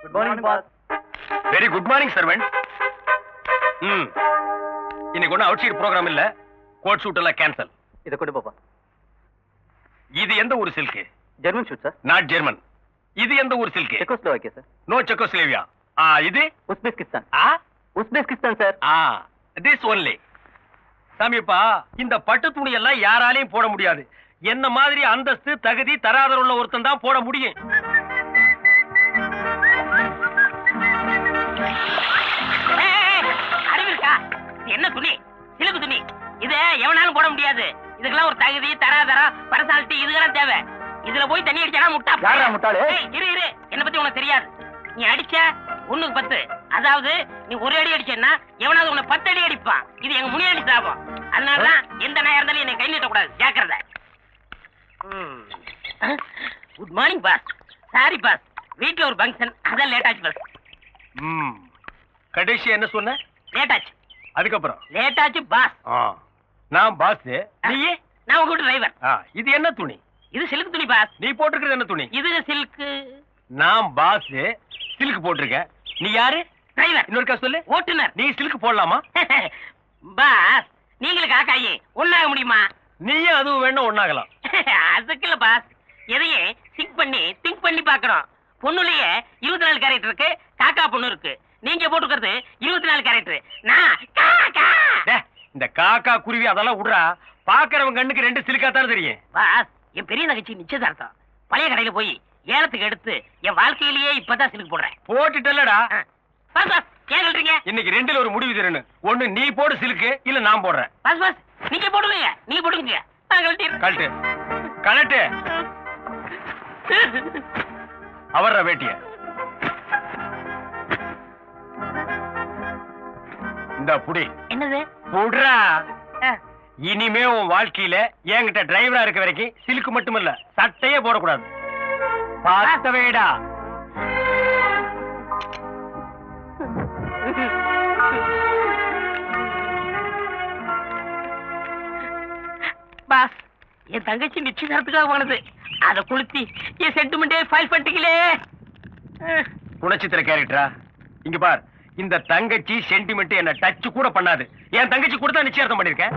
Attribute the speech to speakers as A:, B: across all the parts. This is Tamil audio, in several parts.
A: Good morning boss.
B: Very good morning servant. இன்னைக்கு ஒன்றும் அவுட் சைட் ப்ரோக்ராம் இல்ல, கோட் ஷூட் எல்லாம் கேன்சல்.
A: இதை கொண்டு போப்பா.
B: இது எந்த ஊர் silk?
A: German suit sir.
B: Not German. இது எந்த ஊர் silk?
A: Czechoslovakia sir.
B: No Czechoslovakia. இது
A: Uzbekistan. Uzbekistan sir.
B: This only. சாமிப்பா, இந்த பட்டு துணி எல்லாம் யாராலையும் போட முடியாது. என்ன மாதிரி அந்தஸ்து தகுதி தராதர உள்ள ஒருத்தன் தான் போட முடியும்.
C: அறிவிருக்கா? என்ன துணி? சிலுக்கு துணி. இத எவனாலும் போட முடியாது. இதுக்கெல்லாம் ஒரு தகுதி தராதரம் பர்சனாலிட்டி இதுக்கெல்லாம் தேவை. இதுல போய் தண்ணி அடிச்சா முட்டா.
A: யாரா முட்டாளு?
C: இரு என்ன பத்தி உனக்கு தெரியாது. நீ அடிச்ச 1க்கு 10. அதாவது நீ ஒரு அடி அடிச்சேன்னா எவனாவது உன்னை 10 அடி அடிப்பான். இது எங்க முனியாண்டி சாபம். அதனாலதான் எந்த நாயா இருந்தாலும் என்னை கை நீட்டக்கூடாது. ஜாக்கிரதை. Good morning pass. Sorry boss, வீட்டுல ஒரு ஃபங்க்ஷன், அதான் லேட் ஆச்சு பாஸ்.
B: கடைசி என்ன சொன்ன?
C: லேட் ஆச்சு.
B: அதுக்கப்புறம்
C: லேட் ஆச்சு பாஸ்.
B: நான் பாஸ், நீ?
C: நான் உங்க டிரைவர்.
B: இது என்ன துணி?
C: இது சில்க் துணி பாஸ்.
B: நீ போட்டிருக்கிறது என்ன துணி?
C: இது சில்க்.
B: நான் பாஸ், சில்க் போட்டிருக்க. நீ யாரு?
C: டிரைவர்.
B: இன்னொருக்கா சொல்லு.
C: ஓட்டுநர்.
B: நீ சில்க் போடலாமா?
C: பாஸ், நீங்களுக்கு காக்காயி ஒண்ணாக முடியுமா?
B: நீயும் அதுவும் வேணும் ஒண்ணாகலாம்.
C: அதுக்கு இல்ல பாஸ், எதையே திங்க் பண்ணி பாக்குறோம். பொண்ணுலயே 24 கேரக்டர் இருக்கு, காக்கா பொண்ணு இருக்கு. நீங்க போட்டுக்கிறது 24 கேரக்டர். நான் காக்கா.
B: இந்த காக்கா குருவி அதெல்லாம் விடுறா. பாக்குறவங்க கண்ணுக்கு 2 சில்கா தானே தெரியும்.
C: பாஸ், என் பெரிய நகைச்சி நிச்சயதார்த்தம். பழைய கடையில போய் ஏலத்துக்கு எடுத்து என் வாழ்க்கையிலேயே இப்பதான் சிலுக்கு போடுறேன்.
B: போட்டுட்டல்லடா.
C: பாஸ் பாஸ், ஏன் சொல்றீங்க?
B: இன்னைக்கு 2ல ஒரு முடிவு தரணும். ஒண்ணு நீ போடு சிலுக்கு, இல்ல நான் போடுறேன்.
C: பாஸ் பாஸ், நீங்க போடுங்க. நீங்க போடுங்க. நான் கழட்டிடுறேன்.
B: கழட்டு. அவர்ற வேட்டிய இந்த புடி.
C: என்னது?
B: புடுறா. இனிமே உன் வாழ்க்கையில என்கிட்ட டிரைவரா இருக்க வரைக்கும் சிலுக்கு மட்டுமல்ல, சட்டையே போடக்கூடாது. பார்த்தவேடா.
C: பாஸ், என் தங்கச்சி நிச்சயதார்த்தத்துக்காக போனது. அதை கொளுத்தி என் சென்டிமெண்டே ஃபைல் பண்ணிட்டீங்களே.
B: குணச்சித்திர கேரக்டரா? இங்க பார், இந்த தங்கச்சி சென்டிமெண்ட் என்ன டச் கூட பண்ணாது. என் தங்கச்சி கூட தான் நிச்சயார்த்தம் பண்ணிருக்கேன்.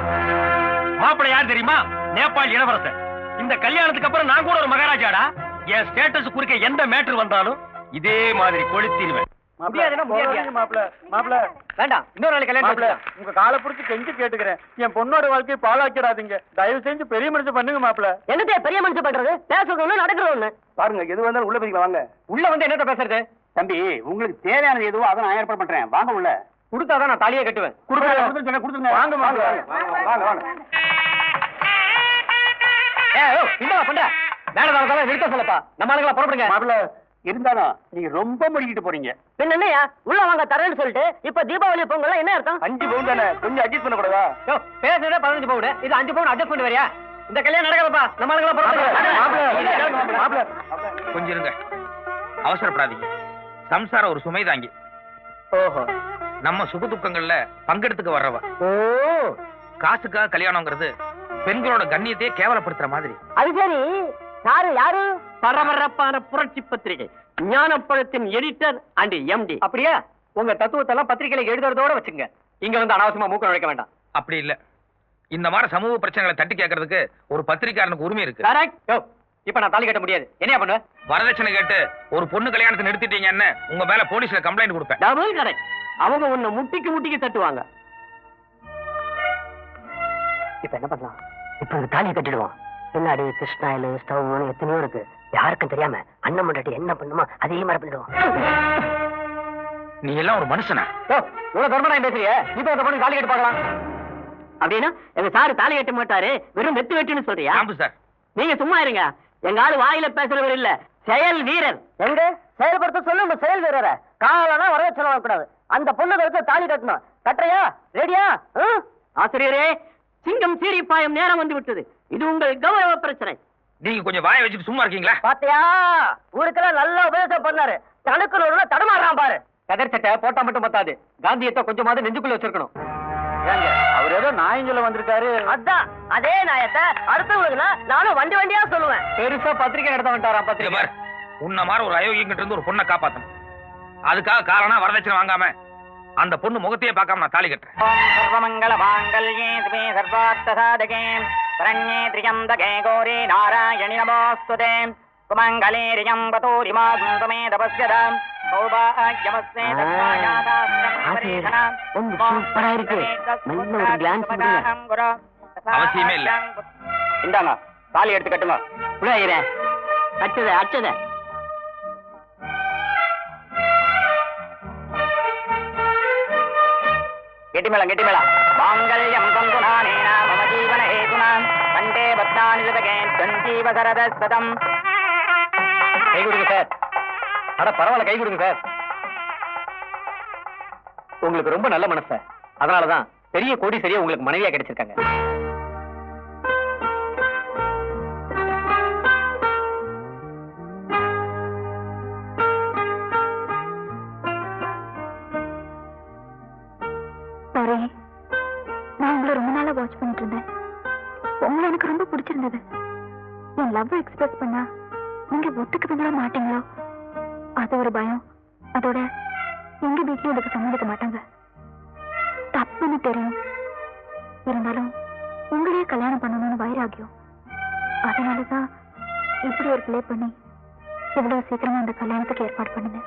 B: மாப்பிள்ளை யார் தெரியுமா? நேபாள் இளவரசர். இந்த கல்யாணத்துக்கு அப்புறம் நான் கூட ஒரு மகாராஜாடா. என் ஸ்டேட்டஸ் குறுக்க எந்த மேட்டர் வந்தாலும் இதே மாதிரி கொளுத்திடுவேன்.
A: வேண்டாம், இன்னொரு நாளைக்கு கல்யாணம். உங்க காலை பிடிச்சி கெஞ்சி கேட்டுக்கிறேன், என் பொண்ணோட வாழ்க்கையை பாழாக்கிடாதீங்க. தயவு செஞ்சு பெரிய மனுஷன் பண்ணுங்க மாப்பிள்ள.
C: என்னதே பெரிய மனுஷன் பண்றது? பேசுறது ஒண்ணு, நடக்கிறது ஒண்ணு.
A: பாருங்க, எது வந்தாலும் உள்ள போய் வாங்க. உள்ள வந்து என்னத்த பேசுறது? தம்பி, உங்களுக்கு தேவையானது எதுவோ அதை நான் ஏற்பாடு பண்றேன். வாங்க உள்ள. கொடுத்தாதான் நான் தாலியே கட்டுவேன். கொடுத்துருங்க. வாங்க வாங்க வாங்க வாங்க. என்னடா பண்ற? மேடதால நிறுத்த சொல்லப்பா. நம்ம ஆளுங்களா புறப்படுங்க. மாப்பிள்ள இருந்தாலும் நீங்க ரொம்ப முடிக்கிட்டு போறீங்க.
C: பின்ன என்னையா உள்ள வாங்க தரேன்னு சொல்லிட்டு இப்ப தீபாவளி பொங்கல் என்ன அர்த்தம்?
A: 5 பவுன் தானே, கொஞ்சம் அட்ஜஸ்ட் பண்ண கூடாதா? பேசுறதே 15 பவுன், இது 5 பவுன் அட்ஜஸ்ட் பண்ணி வரியா? இந்த கல்யாணம் நடக்காதப்பா. நம்ம ஆளுங்களா புறப்படுங்க.
D: கொஞ்சம் இருங்க, அவசரப்படாதீங்க. சம்சாரம் ஒரு சுமை தாங்கி.
A: ஓஹோ,
D: நம்ம சுக துக்கங்கள்ல பங்கெடுத்துக்க வர்றவ.
A: ஓ,
D: காசுக்காக கல்யாணம்ங்கிறது பெண்களோட கண்ணியத்தையே கேவலப்படுத்துற மாதிரி.
C: அது சரி, யாரு?
A: பரபரப்பான புரட்சி பத்திரிகை ஞானப்பழத்தின் எடிட்டர் அண்ட் எம்டி. அப்படியா? உங்க தத்துவத்தை எல்லாம் பத்திரிகையில எழுதுறதோட வச்சுங்க. இங்க வந்து அனாவசியமா மூக்க நுழைக்க வேண்டாம்.
D: அப்படி இல்ல, இந்த மாதிரி சமூக பிரச்சனைகளை தட்டி கேட்கறதுக்கு ஒரு பத்திரிக்காரனுக்கு உரிமை இருக்கு.
A: கரெக்ட். இப்ப நான் தாலி கட்ட முடியாது. என்ன பண்ணுவ?
D: வரதட்சணை கேட்டு ஒரு பொண்ணு கல்யாணத்தை நிறுத்திட்டீங்கன்னு உங்க மேல போலீஸ்ல கம்ப்ளைண்ட் கொடுப்பேன்.
A: Double correct. அவங்க உன்னை முட்டிக்கு தட்டுவாங்க.
C: இப்ப என்ன பண்ணலாம்? இப்ப இந்த தாலியை கட்டிடுவோம். பின்னாடி கிருஷ்ணாயில் ஸ்டவ் எத்தனையோ இருக்கு. யாருக்கும் தெரியாம அண்ணன் மண்டாட்டி என்ன பண்ணுமோ அதே மாதிரி பண்ணிடுவோம்.
D: நீ எல்லாம் ஒரு மனுஷனா?
A: இவ்வளவு தர்மனா பேசுறிய? இப்ப அந்த பொண்ணு தாலி கட்டி பார்க்கலாம்.
C: அப்படின்னா எங்க சாரு தாலி கட்ட மாட்டாரு, வெறும் வெட்டு வெட்டுன்னு சொல்றியா?
D: ஆம்பு சார்,
C: நீங்க சும்மா இருங்க. எங்க ஆளு வாயில பேசுறவர் இல்ல, செயல் வீரர். எங்க செயல்படுத்த சொல்ல செயல் வீரர காலனா வரவே கூடாது. அந்த பொண்ணு கருத்து தாலி கட்டணும். கட்டுறியா? ரெடியா? ஆசிரியரே, சிங்கம் சீறி பாயும் நேரம் வந்து விட்டது. இது உங்கள் கௌரவ பிரச்சனை.
D: நீங்க கொஞ்சம் வாயை வச்சுட்டு சும்மா இருக்கீங்களா?
C: பாத்தியா, ஊருக்கெல்லாம் நல்ல உபதேசம் பண்ணாரு. தனக்குள்ள தடமாறான் பாரு.
A: கதர் சட்டை போட்டா மட்டும் பத்தாது, காந்தியத்தை கொஞ்சமாவது நெஞ்சுக்குள்ள வச்சிருக்கணும். அவர் ஏதோ நாயஞ்சல வந்திருக்காரு.
C: அதான் அதே நாயத்தை அடுத்தவங்களுக்கு நானும் வண்டி வண்டியா சொல்லுவேன்.
A: பெருசா பத்திரிகை நடத்த வந்துட்டாராம். பத்திரிகை
D: உன்ன மாதிரி ஒரு அயோக்கியங்கிட்ட இருந்து ஒரு பொண்ணை காப்பாத்தணும். அதுக்காக காரணம் வரதட்சணை வாங்காம அந்த பொண்ணு முகத்தையே பார்க்காம நான் தாலி கட்டுறேன்.
C: சர்வமங்கல மாங்கல்யே சிவே சர்வார்த்த சாதகே சரண்யே த்ரியம்பகே கௌரி நாராயணி நமோஸ்துதே குமங்கலே ரியம்பதோரிமா சுந்தமே தபஸ்யதாம் சௌபாக்யமஸ்தே தத்வாயாதாஸ்தம்
A: சூப்பரா இருக்கு. நல்ல ஒரு glance கொடுங்க.
D: அவசியமே இல்ல.
A: இந்தாங்க தாலி எடுத்து கட்டுங்க. புள்ளையரே
C: அச்சத அச்சத
A: கெட்டிமேளம் மாங்கல்யம் தந்து நானேன மம ஜீவன ஹேதுனா வந்தே பத்ராணி ஜதகே சஞ்சீவ சரத சதம். கை கொடுங்க சார். அட பரவாயில்ல, கை கொடுங்க சார். உங்களுக்கு ரொம்ப நல்ல மனசு, அதனாலதான் பெரிய கோடீஸ்வரியா உங்களுக்கு மனைவியா கிடைச்சிருக்காங்க.
E: நான் உங்களை ரொம்ப நாளா வாட்ச் பண்ணிட்டு இருந்தேன். உங்களை எனக்கு ரொம்ப பிடிச்சிருந்தது. என் லவ் எக்ஸ்பிரஸ் பண்ணா நீங்க ஒத்துக்குவீங்களோ மாட்டீங்களோ அது ஒரு பயம். அதோட எங்க வீட்லயும் இதுக்கு சம்மதிக்க மாட்டாங்க. தப்புன்னு தெரியும். இருந்தாலும் உங்களையே கல்யாணம் பண்ணணும்னு வைராகியம். அதனாலதான் இப்படி ஒரு பிளே பண்ணி இவ்வளவு சீக்கிரமா அந்த கல்யாணத்துக்கு ஏற்பாடு பண்ணுங்க.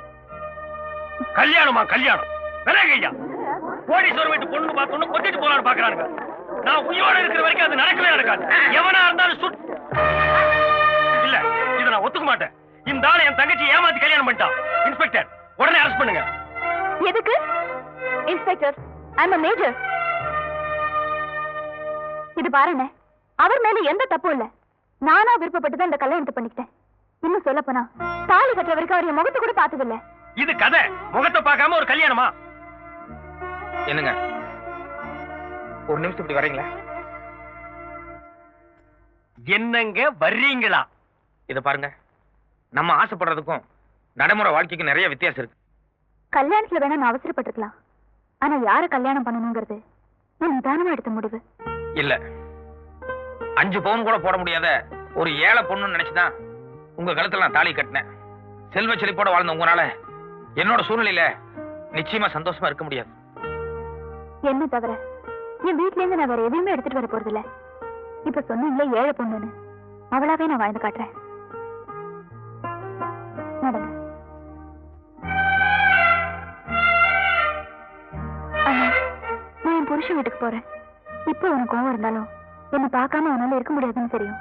B: கல்யாணமா? கல்யாணம் விலகையா? கோடீஸ்வரர் வீட்டு பொண்ணு பார்த்தோன்னு கொத்திட்டு போலான்னு பாக்குறாங்க. நான் உயிரோட இருக்கிற வரைக்கும் அது நடக்கவே நடக்காது. எவனா இருந்தாலும் இல்ல, இதை நான் ஒத்துக்க மாட்டேன். இந்த ஆளு என் தங்கச்சி ஏமாத்தி கல்யாணம் பண்ணிட்டான். இன்ஸ்பெக்டர், உடனே அரெஸ்ட் பண்ணுங்க.
E: எதுக்கு? Inspector, I am a major. இது பாருங்க, அவர் மேல எந்த தப்பும் இல்ல. நானா விருப்பப்பட்டு தான் இந்த கல்யாணத்தை பண்ணிக்கிட்டேன். இன்னும் சொல்ல போனா தாலி கட்டுற வரைக்கும் அவர் என் முகத்தை கூட பார்த்ததில்ல.
B: இது கதை. முகத்தை பார்க்காம ஒரு கல்யாணமா?
D: என்னங்க ஒரு நிமிஷம் இப்படி வரீங்களா?
B: என்னங்க வர்றீங்களா?
D: இத பாருங்க, நம்ம ஆசைப்படுறதுக்கும் நடைமுறை வாழ்க்கைக்கு நிறைய வித்தியாசம் இருக்கு.
E: கல்யாணத்துல வேணா நான் அவசரப்பட்டிருக்கலாம். ஆனா யார கல்யாணம் பண்ணணுங்கிறது நான் நிதானமா எடுத்த முடிவு.
D: இல்ல, 5 பவுன் கூட போட முடியாத ஒரு ஏழை பொண்ணுன்னு நினைச்சுதான் உங்க கழுத்துல நான் தாலி கட்டினேன். செல்வ செழிப்போட வாழ்ந்த உங்களால என்னோட சூழ்நிலையில நிச்சயமா சந்தோஷமா இருக்க முடியாது.
E: என்ன தவிர என் வீட்ல இருந்து நான் வேற எதையுமே எடுத்துட்டு வர போறது இல்ல. இப்ப சொன்னீங்களே ஏழை பொண்ணுன்னு, அவளாவே நான் வாழ்ந்து காட்டுறேன். நடங்க. அண்ணா, நான் என் புருஷன் வீட்டுக்கு போறேன். இப்போ உனக்கு கோவம் இருந்தாலும் என்ன பார்க்காம உன்னால இருக்க முடியாதுன்னு தெரியும்.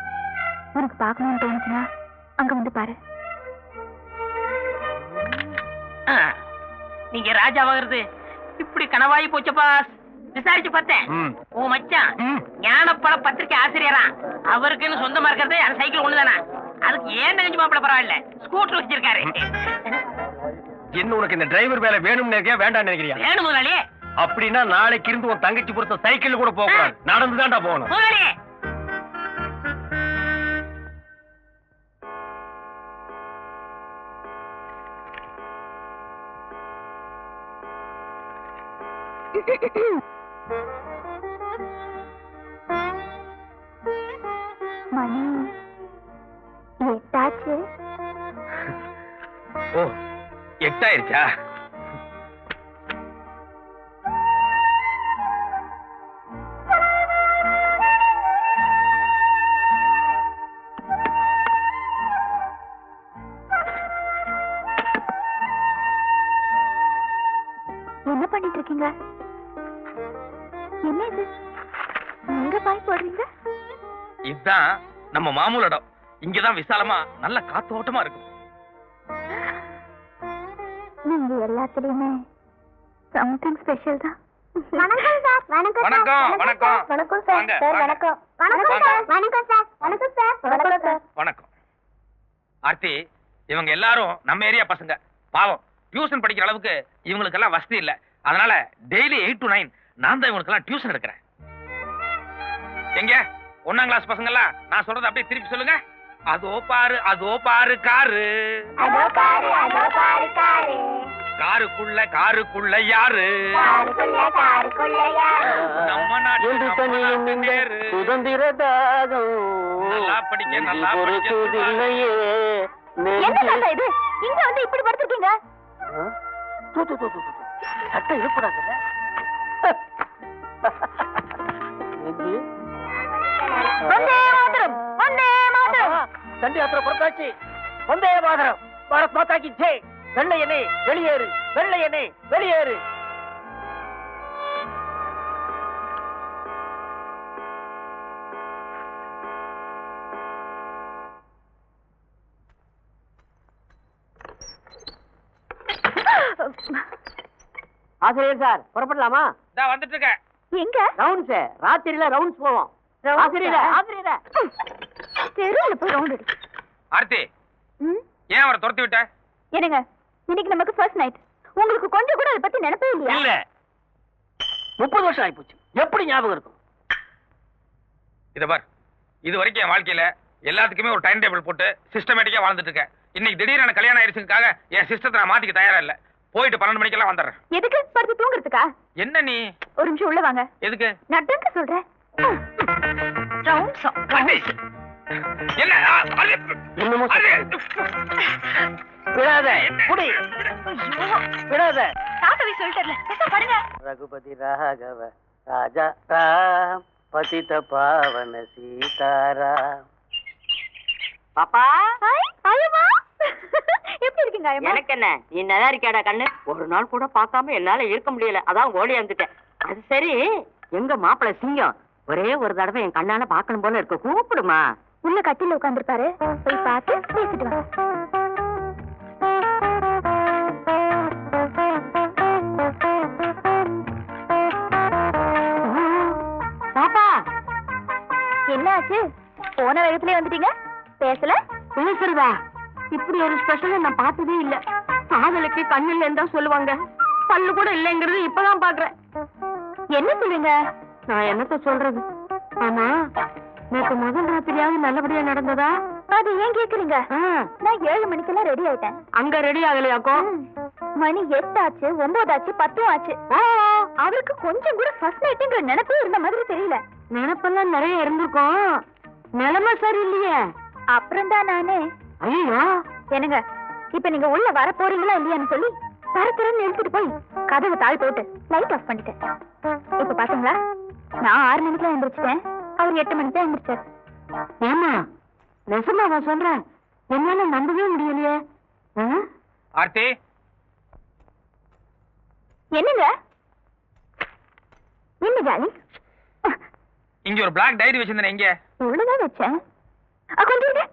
E: உனக்கு பார்க்கணும்னு தோணுச்சுன்னா அங்க வந்து பாரு.
C: நீங்க ராஜாவாகிறது இப்படி கனவாயி போச்சப்பா. விசாரிச்சு பார்த்தேன். உன் மச்சான் ஞானப்பழ பத்திரிக்கை ஆசிரியரா. அவருக்குன்னு சொந்தமா இருக்கிறது அந்த சைக்கிள் ஒண்ணுதானா? அதுக்கு ஏன் தங்கச்சி மாப்பிள பரவாயில்ல, ஸ்கூட்டர் வச்சிருக்காரு.
B: என்ன உனக்கு இந்த டிரைவர் வேலை வேணும்னு நினைக்கிறியா வேண்டாம்னு நினைக்கிறியா?
C: வேணும் முதலாளியே.
B: அப்படின்னா நாளைக்கு இருந்து உன் தங்கச்சி பொறுத்த சைக்கிள் கூட போக கூடாது, நடந்துதான்டா போகணும்.
C: முதலாளியே,
E: மணி 8 ஆச்சு.
D: ஓ, 8 ஆயிருச்சா?
E: என்ன பண்ணிட்டு இருக்கீங்க? என்ன இது? எங்க பாய் போடுறீங்க?
D: இதுதான் நம்ம மாமூல் இடம். இங்கதான் விசாலமா நல்ல காத்தோட்டமா இருக்கும்.
E: நீங்க எல்லாத்துலயுமே சம்திங் ஸ்பெஷல் தான்.
F: வணக்கம் சார். வணக்கம்
D: வணக்கம், வணக்கம்.
F: வணக்கம் சார்.
D: வாங்க,
F: சார்
D: வாங்க.
F: வணக்கம். வணக்கம் சார். வணக்கம் சார். வணக்கம் சார். வணக்கம் சார்.
D: வணக்கம். ஆர்த்தி, இவங்க எல்லாரும் நம்ம ஏரியா பசங்க. பாவம், டியூஷன் படிக்கிற அளவுக்கு இவங்களுக்கு எல்லாம் வசதி இல்ல. அதனால டெய்லி 8 to 9 நான் தான் இவங்களுக்கு எல்லாம் டியூஷன் எடுக்கிறேன். எங்க 1ஆம் கிளாஸ் பசங்க எல்லாம் நான் சொல்றத அப்படியே திருப்பி சொல்லுங்க. அதோ பாரு காரு.
F: அதோ பாரு காரு.
D: காருக்குள்ள யாரு?
F: காருக்குள்ள யாரு?
D: நம்ம நாட்டு பேரு.
A: சுதந்திர தாகம்
D: நல்லா படிக்க, நல்லா படிக்க.
E: என்ன தாத்தா இது? இங்க வந்து இப்படி படுத்துருக்கீங்க?
C: சட்டம் இருக்கக்கூடாதுல்ல.
E: வந்தே மாதரம், வந்தே மாதரம்.
C: தண்டி யாத்திரை புறத்தாச்சு. வந்தே மாதரம், பாரத் மாதா கி ஜெய். வெள்ளை எண்ணெய் வெளியேறு, வெள்ளை எண்ணெய் வெளியேறு. ஆசிரியர் சார், புறப்படலாமா?
D: இதா வந்துட்டு இருக்கேன்.
E: எங்க?
C: ரவுண்ட்ஸ், ராத்திரியில ரவுண்ட்ஸ் போவோம். ஆசிரியர்
E: தெருவுல போய் ரவுண்ட் அடி.
D: ஆர்த்தி, ஏன் அவரை துரத்தி விட்ட?
E: என்னங்க, இன்னைக்கு நமக்கு ஃபர்ஸ்ட் நைட். உங்களுக்கு கொஞ்சம் கூட அதை பத்தி நினைப்பே இல்லையா?
C: இல்ல, 30 வருஷம் ஆயிப்போச்சு. எப்படி ஞாபகம் இருக்கும்?
D: இத பார், இது வரைக்கும் என் வாழ்க்கையில எல்லாத்துக்குமே ஒரு டைம் டேபிள் போட்டு சிஸ்டமேட்டிக்கா வாழ்ந்துட்டு இருக்கேன். இன்னைக்கு திடீர்னு கல்யாணம் ஆயிடுச்சுக்காக என் சிஸ்டத்தை நான் மாத்திக்க தயாரா இல்ல. போயிட்டு 12 மணிக்கெல்லாம் வந்துடுறேன்.
E: எதுக்கு? படுத்து தூங்குறதுக்கா?
D: என்ன நீ?
E: ஒரு நிமிஷம் உள்ள வாங்க.
D: எதுக்கு?
E: நட்டங்க சொல்றேன். ரவுண்ட்ஸ்.
D: என்ன?
C: என்னமோ விடாத, புடி விடாத.
E: தாத்தவி சொல்லிட்டல, பேச பாருங்க.
C: ரகுபதி ராகவ ராஜா ராம் பதித பாவன சீதாராம். பாப்பா,
E: ஆயம்மா, எப்படி இருக்கீங்க ஆயம்மா?
C: எனக்கு என்ன, நீ நல்லா இருக்கியாடா கண்ணு? ஒரு நாள் கூட பார்க்காம என்னால இருக்க முடியல, அதான் ஓடி வந்துட்டேன். அது சரி, எங்க மாப்பிள்ளை சிங்கம் ஒரே ஒரு தடவை என் கண்ணால பார்க்கணும் போல இருக்க, கூப்பிடுமா.
E: உள்ள கட்டில உட்கார்ந்திருப்பாரு, போய் பார்த்து பேசிட்டு வாங்க.
C: பாப்பா,
E: என்ன ஆச்சு? போன வேகத்திலே வந்துட்டீங்க, பேசல?
C: பேசுறதா? இப்படி ஒரு ஸ்பெஷல் நான் பார்த்ததே இல்ல. காதலுக்கு கண்ணில் இருந்தா சொல்லுவாங்க, பல்லு கூட இல்லைங்கிறது இப்பதான் பாக்குறேன்.
E: என்ன சொல்றீங்க?
C: நான் என்னத்த சொல்றது? ஆமா, நேற்று முதல் ராத்திரியாவது நல்லபடியா நடந்ததா?
E: அது ஏன் கேக்குறீங்க? நான் 7 மணிக்கெல்லாம் ரெடி ஆயிட்டேன்.
C: அங்க ரெடி ஆகலையாக்கோ?
E: மணி 8 ஆச்சு, 9 ஆச்சு, 10 ஆச்சு. அவருக்கு கொஞ்சம் கூட ஃபர்ஸ்ட் நைட்ங்கிற நினைப்பே இருந்த மாதிரி தெரியல.
C: நினைப்பெல்லாம் நிறைய இருந்திருக்கும், நிலைமை சரியில்லையே.
E: அப்புறம் தான் நானே,
C: ஐயோ
E: என்னங்க, இப்ப நீங்க உள்ள வர போறீங்களா இல்லையான்னு சொல்லி தரத்தரன்னு எடுத்துட்டு போய் கதவு தாழ் போட்டு லைட் ஆஃப் பண்ணிட்டேன். இப்ப பாத்தீங்களா, நான் 6 மணிக்கெல்லாம் எந்திரிச்சிட்டேன், அவர் 8 மணிக்கு தான் எந்திரிச்சார்.
C: ஏமா நெசமாவா சொல்றேன்? என்னால நம்பவே முடியலையே.
D: ஆர்த்தி,
E: என்னங்க என்ன ஜாலி?
D: இங்க ஒரு பிளாக் டைரி வச்சிருந்தேன். எங்க?
E: உள்ளதான் வச்சேன். கொஞ்சம் இருங்க.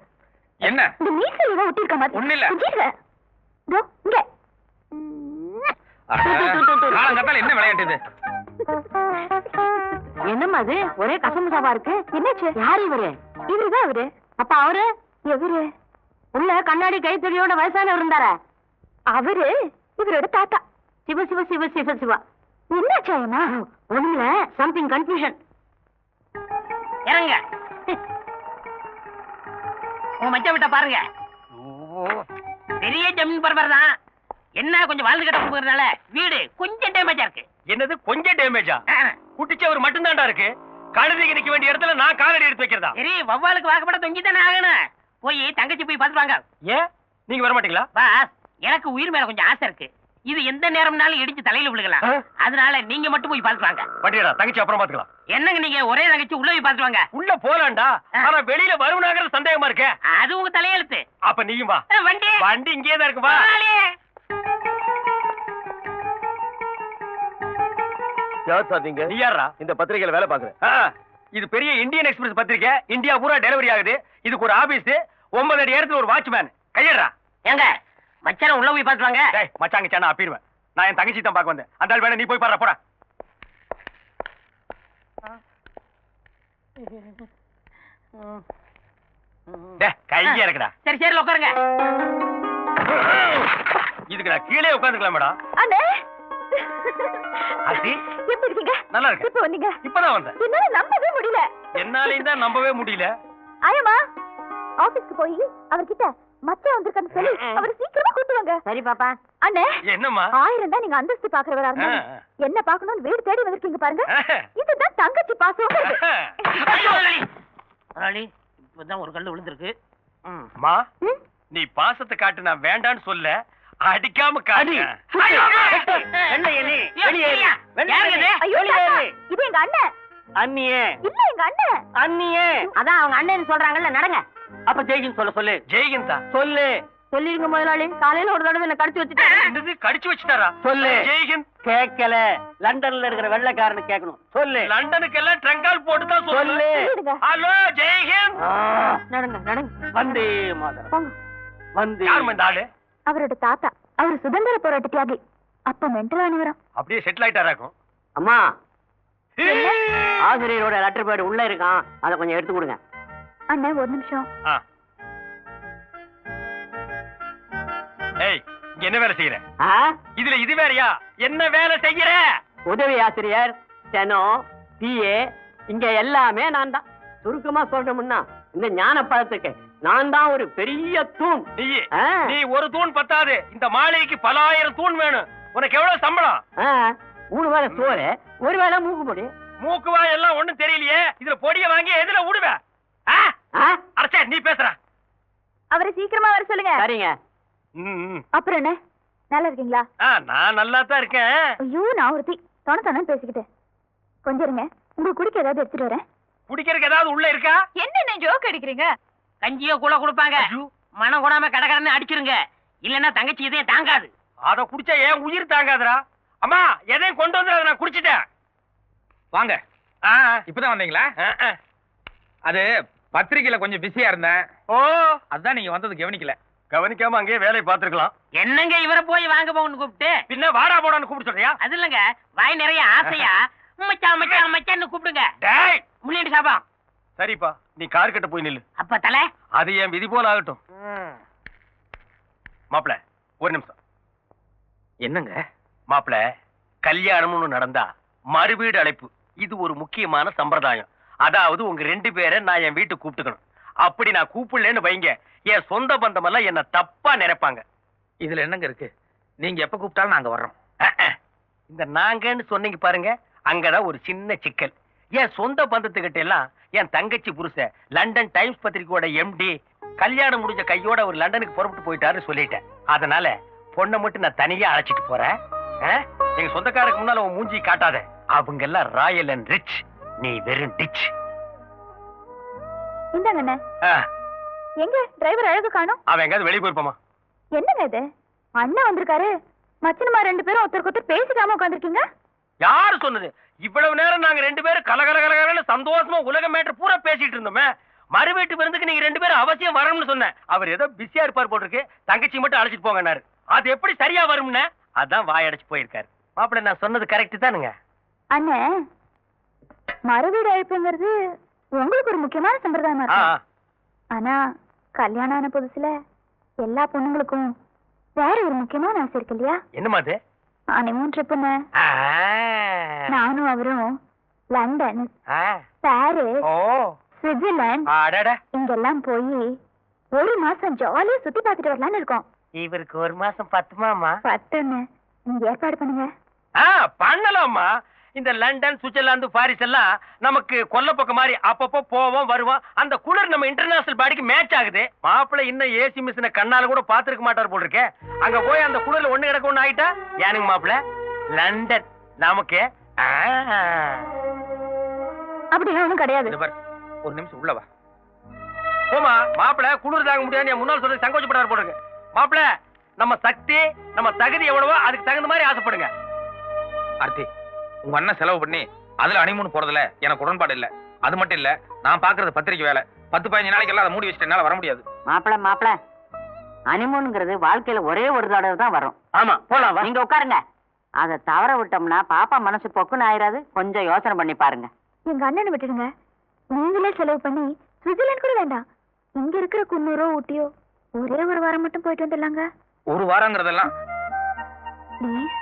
D: என்ன?
E: இந்த மீசல் ஏதோ ஒட்டிருக்க மாதிரி.
D: ஒண்ணும் இல்ல.
E: கொஞ்சம் இருங்க. இதோ, இங்க.
D: காலங்கத்தால என்ன விளையாட்டு இது?
C: என்னம்மா அது, ஒரே கசமுசாவா இருக்கு?
E: என்னாச்சு?
C: யாரு இவரு?
E: இவருதான் அவரு.
C: அப்ப அவரு
E: எவரு?
C: உள்ள கண்ணாடி கைத்தறியோட வயசானவர் இருந்தாரா?
E: அவரு இவரோட தாத்தா.
C: சிவ சிவ சிவ சிவ சிவா.
E: என்னாச்சு ஆயம்மா?
C: ஒண்ணுல சம்திங் கன்ஃபியூஷன்.
G: இறங்க. உங்க மச்ச விட்ட பாருங்க. பெரிய ஜமீன் பரபர் தான். என்ன கொஞ்சம் வாழ்ந்து கட்ட போகிறதுனால வீடு கொஞ்சம் டேமேஜா இருக்கு.
B: என்னது கொஞ்சம் டேமேஜா? குட்டிச்சவர் மட்டும் தான்டா இருக்கு. கழுதைக்கு நிக்க வேண்டிய இடத்துல நான் காலடி எடுத்து வைக்கிறதா?
G: சரி, வவ்வாலுக்கு வாக்கப்பட தொங்கி தானே ஆகணும். போய் தங்கச்சி போய் பார்த்துட்டு வாங்க.
B: ஏன் நீங்க வர மாட்டீங்களா?
G: பாஸ், எனக்கு உயிர் மேல கொஞ்சம் ஆசை இருக்கு. இது எந்த நேரம்னாலும் இடிச்சு தலையில விழுகலாம். அதனால நீங்க மட்டும் போய் பார்த்துட்டு வாங்க.
B: வண்டியடா, தங்கச்சி அப்புறம் பாத்துக்கலாம்.
G: என்னங்க நீங்க ஒரே தங்கச்சி உள்ள போய் பார்த்துட்டு வாங்க.
B: உள்ள போலாம்டா, ஆனா வெளியில வருவனாங்கிற சந்தேகமா இருக்கே.
G: அது உங்க தலையெழுத்து.
B: அப்ப நீயும் வா.
G: வண்டி
B: வண்டி இங்கே தான் இருக்கு, வா.
H: யார் சார் நீங்க?
B: நீ யாரா?
H: இந்த பத்திரிகையில வேலை பாக்குறேன்.
B: இது பெரிய இந்தியன் எக்ஸ்பிரஸ் பத்திரிக்கை. இந்தியா பூரா டெலிவரி ஆகுது. இதுக்கு ஒரு ஆபீஸ், 9 அடி இடத்துல ஒரு வாட்ச்மேன். கையடா.
G: ஏங்க மச்சான உள்ள போய் பார்த்துட்டு வாங்க.
B: டேய் மச்சாங்க சேனா அப்பிடுவேன். நான் என் தங்கச்சி தான் பார்க்க வந்தேன். அந்த ஆள் வேணா நீ போய் பாரு, போடா. டேய் கையே இருக்குடா.
G: சரி சரி உட்காருங்க.
B: இதுக்கு நான் கீழே உட்கார்ந்துக்கலாம் மேடம்.
E: அண்ணே,
B: ஆர்த்தி,
E: எப்படி இருக்கீங்க?
B: நல்லா இருக்கு.
E: இப்ப வந்தீங்க?
B: இப்பதான் வந்தேன்.
E: என்னால நம்பவே முடியல.
B: என்னாலையும் தான் நம்பவே முடியல.
E: ஆயம்மா, ஆபீஸ்க்கு போய் அவர்கிட்ட மச்சான் வந்திருக்கான்னு சொல்லி அவர் சீக்கிரமா கூட்டு வாங்க.
C: சரி பாப்பா.
E: அண்ணே,
B: என்னம்மா?
E: 1000 தான் நீங்க அந்தஸ்து பாக்குறவரா இருந்தா என்ன பாக்கணும்னு வீடு தேடி வந்திருக்கீங்க பாருங்க. இதுதான் தங்கச்சி பாசம்.
G: இப்பதான் ஒரு கல்லு விழுந்திருக்கு.
B: மா, நீ பாசத்தை காட்டு நான் வேண்டான்னு சொல்ல. அடிக்காம காடி.
E: இது எங்க அண்ணன்.
C: அண்ணியே
E: இல்ல எங்க அண்ணன்.
C: அண்ணியே.
G: அதான் அவங்க அண்ணன் சொல்றாங்கல்ல, நடங்க.
C: அப்ப ஜெய்கின் சொல்லு.
B: ஜெய்கிந்தா
C: சொல்லு.
G: சொல்லிருங்க முதலாளி, காலையில ஒரு தடவை என்ன கடிச்சு வச்சுட்டேன்.
B: என்னது கடிச்சு வச்சுட்டாரா?
C: சொல்லு.
B: ஜெய்கிந்த்.
C: கேட்கல. லண்டன்ல இருக்கிற வெள்ளைக்காரனு கேட்கணும். சொல்லு.
B: லண்டனுக்கு எல்லாம் ட்ரங்கால் போட்டு தான்
C: சொல்லு.
E: சொல்லிடுங்க.
B: ஹலோ ஜெய்ஹிந்த்.
G: நடங்க.
C: வந்தே மாதரம்.
E: போங்க.
C: வந்தே.
B: யாரும்மா இந்த ஆளு?
E: அவரோட தாத்தா. அவர் சுதந்திர போராட்ட தியாகி. அப்ப மென்டல் அனுவரம்.
B: அப்படியே செட்டில் ஆயிட்டாராக்கும்.
C: அம்மா, ஆசிரியரோட லெட்டர் பேட் உள்ள இருக்கான், அதை கொஞ்சம் எடுத்து கொடுங்க.
E: அண்ணன் ஒரு நிமிஷம்.
B: ஏய், இங்க என்ன வேலை செய்யற?
C: ஆ?
B: இதுல இது வேறயா? என்ன வேலை செய்யற?
C: உதவி ஆசிரியர், ஸ்டெனோ, பிஏ, இங்க எல்லாமே நான் தான். சுருக்கமா சொல்லணும்னா இந்த ஞான பழத்துக்கு நான் தான் ஒரு பெரிய தூண்.
B: நீ ஒரு தூண் பத்தாது, இந்த மாளிகைக்கு பல ஆயிரம் தூண் வேணும். உனக்கு எவ்வளவு சம்பளம்?
C: 3 வேளை சோறு, 1 வேளை மூக்கு பொடி.
B: மூக்குவா எல்லாம் ஒண்ணும் தெரியலையே. இதுல பொடிய வாங்கி எதுல விடுவ? அரசே, நீ பேசுற.
E: அவரை சீக்கிரமா வர சொல்லுங்க.
C: சரிங்க.
E: அப்புறம் என்ன, நல்லா இருக்கீங்களா?
B: நான் நல்லா தான் இருக்கேன்.
E: ஐயோ, நான் ஒருத்தி தொண பேசிக்கிட்டேன். கொஞ்சம் இருங்க, உங்களுக்கு குடிக்க ஏதாவது எடுத்துட்டு வரேன்.
B: குடிக்கிறதுக்கு ஏதாவது உள்ள இருக்கா?
E: என்ன ஜோக் அடிக்கிறீங்க?
G: கஞ்சியோ கூட கொடுப்பாங்க, மனம் கூடாம கடகடன்னு அடிச்சிருங்க. இல்லன்னா தங்கச்சி இதையும் தாங்காது.
B: அத குடிச்சா ஏன் உயிர் தாங்காதுடா. அம்மா, எதையும் கொண்டு வந்து நான் குடிச்சிட்டேன்.
D: வாங்க. இப்பதான் வந்தீங்களா? அது பத்திரிக்கையில கொஞ்சம் பிஸியா இருந்தேன்.
B: ஓ,
D: அதான் நீங்க வந்தது கவனிக்கல.
B: கவனிக்காம அங்கேயே வேலையை பார்த்திருக்கலாம்.
G: என்னங்க இவரை போய் வாங்க போகணும்னு கூப்பிட்டு?
B: பின்ன வாடா போடான்னு கூப்பிட்டு சொல்றியா?
G: அது இல்லங்க, வாய் நிறைய ஆசையா மச்சான்னு கூப்பிடுங்க.
B: டேய்,
G: முன்னாடி சாபா.
B: சரிப்பா, நீ கார் கிட்ட போய் நில்லு.
G: அப்ப தலை,
B: அது என் விதி போல ஆகட்டும். மாப்பிள, ஒரு நிமிஷம்.
D: என்னங்க
B: மாப்பிள, கல்யாணம்னு நடந்தா மறுவீடு அழைப்பு, இது ஒரு முக்கியமான சம்பிரதாயம். அதாவது உங்க 2 பேரை நான் என் வீட்டுக்கு கூப்பிட்டுக்கணும். அப்படி நான் கூப்பிடலன்னு வைங்க, என் சொந்த பந்தம் எல்லாம் என்ன தப்பா நினைப்பாங்க.
D: இதுல என்னங்க இருக்கு? நீங்க எப்ப கூப்பிட்டாலும் நாங்க வர்றோம்.
B: இந்த நாங்கன்னு சொன்னீங்க பாருங்க, அங்கதான் ஒரு சின்ன சிக்கல். என் சொந்த பந்தத்துக்கிட்ட எல்லாம் என் தங்கச்சி புருஷன் லண்டன் டைம்ஸ் பத்திரிக்கையோட MD கல்யாணம் முடிஞ்ச கையோட ஒரு லண்டனுக்கு புறப்பட்டு போயிட்டாருன்னு சொல்லிட்டேன். அதனால பொண்ணை மட்டும் நான் தனியா அழைச்சிட்டு போறேன். எங்க சொந்தக்காரருக்கு முன்னால உன் மூஞ்சி காட்டாத. அவங்க எல்லாம் ராயல் அண்ட் ரிச், நீ வெறும் டிச்.
E: இந்தாங்க அண்ணே. எங்க டிரைவர் அழகு காணோம்?
B: அவன் எங்காவது வெளியே போயிருப்பாமா?
E: என்னங்க இது, அண்ணன் வந்திருக்காரு, மச்சனமா 2 பேரும் ஒருத்தருக்கு ஒருத்தர் பேசிக்காம உட்காந்துருக்கீங்க.
B: யாரு சொன்னது? இவ்வளவு நேரம் நாங்க 2 பேரும் கலகலகலன்னு சந்தோஷமா உலக மேட்டர் பூரா பேசிட்டு இருந்தோமே. மறு வீட்டு விருந்துக்கு நீங்க 2 பேரும் அவசியம் வரணும்னு சொன்னேன். அவர் ஏதோ பிஸியா இருப்பார் போட்டிருக்கு, தங்கச்சி மட்டும் அழைச்சிட்டு போங்கன்னாரு. அது எப்படி சரியா வரும்னு அதான் வாயடைச்சு போயிருக்காரு. மாப்பிள்ள, நான் சொன்னது கரெக்ட் தானுங்க?
E: அண்ணே, மறுவீடு அழைப்புங்கிறது உங்களுக்கு ஒரு முக்கியமான சம்பிரதாயமா இருக்கு. ஆனா கல்யாணம் ஆன புதுசுல எல்லா பொண்ணுங்களுக்கும் வேற ஒரு முக்கியமான ஆசை இருக்கு இல்லையா?
B: என்னமா அது?
E: ஹனிமூன் ட்ரிப்புன்னு. நானும் அவரும் லண்டன், பாரிஸ், சுவிட்சர்லாந்து இங்கெல்லாம் போய் 1 மாசம் ஜாலியா சுத்தி பார்த்துட்டு வரலான்னு இருக்கோம்.
C: இவருக்கு 1 மாசம் பத்துமாமா?
E: 10ன்னு நீங்க ஏற்பாடு பண்ணுங்க.
B: பண்ணலாமா? இந்த லண்டன், சுவிட்சர்லாந்து, பாரிஸ் எல்லாம் நமக்கு கொல்லப்பக்கம் மாதிரி அப்பப்போ போவோம் வருவோம். அந்த குளிர் நம்ம இன்டர்நேஷனல் பாடிக்கு மேட்ச் ஆகுது. மாப்பிள்ளை இன்னும் ஏசி மிஷினை கண்ணால கூட பாத்துருக்க மாட்டார் போல் இருக்கேன். அங்க போய் அந்த குளிர்ல ஒண்ணு கிடக்க ஒண்ணு ஆயிட்டா ஏனுங்க மாப்பிள்ள? லண்டன் நமக்கு
E: அப்படிலாம் ஒண்ணும் கிடையாது.
D: ஒரு நிமிஷம் உள்ள வா.
B: போமா மாப்பிள்ள, குளிர் தாங்க முடியாது முன்னாள் சொல்றது சங்கோச்சப்படாரு போடுங்க. மாப்பிள்ள, நம்ம சக்தி நம்ம தகுதி எவ்வளவோ அதுக்கு தகுந்த மாதிரி ஆசைப்படுங்க.
D: ஆர்த்தி, உங்க அண்ணன் செலவு பண்ணி அதுல ஹனிமூன் போறதுல எனக்கு உடன்பாடு இல்ல. அது மட்டும் இல்ல, நான் பாக்குறது பத்திரிக்கை வேலை. 10-15 நாளைக்கு எல்லாம் அதை மூடி வச்சுட்டு என்னால வர முடியாது.
C: மாப்பிள்ள, ஹனிமூனுங்கிறது வாழ்க்கையில ஒரே ஒரு தடவை தான் வரும்.
B: ஆமா, போலாம்.
C: நீங்க உட்காருங்க. அதை தவற விட்டோம்னா பாப்பா மனசு பொக்குன்னு ஆயிராது. கொஞ்சம் யோசனை பண்ணி பாருங்க.
E: எங்க அண்ணனை விட்டுடுங்க. நீங்களே செலவு பண்ணி சுவிட்சர்லாந்து கூட வேண்டாம், இங்க இருக்கிற குன்னூரோ ஊட்டியோ ஒரே 1 வாரம் மட்டும் போயிட்டு வந்துடலாங்க.
D: 1 வாரங்கிறதெல்லாம்
E: ப்ளீஸ்.